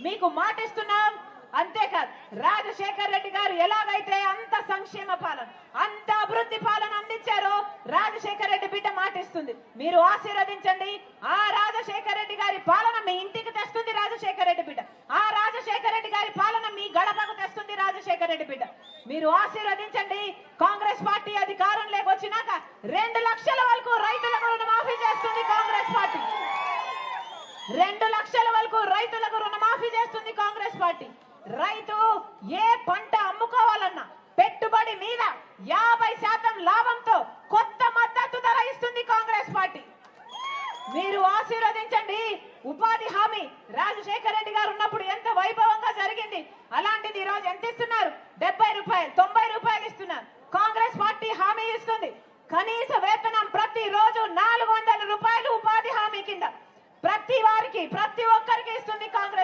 మీకు మాటిస్తున్నాం. అంతేకాదు రాజశేఖర్ రెడ్డి గారు ఎలాగైతే అంత సంక్షేమ పాలన అంత అభివృద్ధి పాలన అందించారో రాజశేఖర్ రెడ్డి బిడ్డ మాటిస్తుంది. మీరు ఆశీర్వదించండి. ఆ రాజశేఖర్ రెడ్డి గారి పాలన మీ ఇంటికి తెస్తుంది రాజశేఖర్ రెడ్డి బిడ్డ. ఆ రాజశేఖర్ రెడ్డి గారి పాలన మీ గడపకు తెస్తుంది రాజశేఖర్ రెడ్డి బిడ్డ. మీరు ఆశీర్వదించండి. కాంగ్రెస్ పార్టీ అధికారంలోకి వచ్చినాక 2 లక్షల వరకు రైతులకు రుణమాఫీ చేస్తుంది కాంగ్రెస్ పార్టీ. 2 లక్షల వరకు రైతులకు రుణమాఫీ చేస్తుంది కాంగ్రెస్ పార్టీ. రైతు ఏ పంట అమ్ముకోవాలన్నా పెట్టుబడి మీద 50% లాభంతో కొత్త మద్దతు ధర ఇస్తుంది కాంగ్రెస్ పార్టీ. మీరు ఆశీర్వదించండి. ఉపాధి హామీ రాజశేఖర్ రెడ్డి గారు ఉన్నప్పుడు ఎంత వైభవంగా జరిగింది, అలాంటిది ఈ రోజు ఎంత ఇస్తున్నారు? 70 రూపాయలు 90 రూపాయలు ఇస్తున్నారు. కాంగ్రెస్ పార్టీ హామీ ఇస్తుంది. కనీస వేతనం ప్రతి రోజు 400 రూపాయలు ఉపాధి హామీ కింద ప్రతి వారికి ప్రతి ఒక్కరికి ఇస్తుంది కాంగ్రెస్.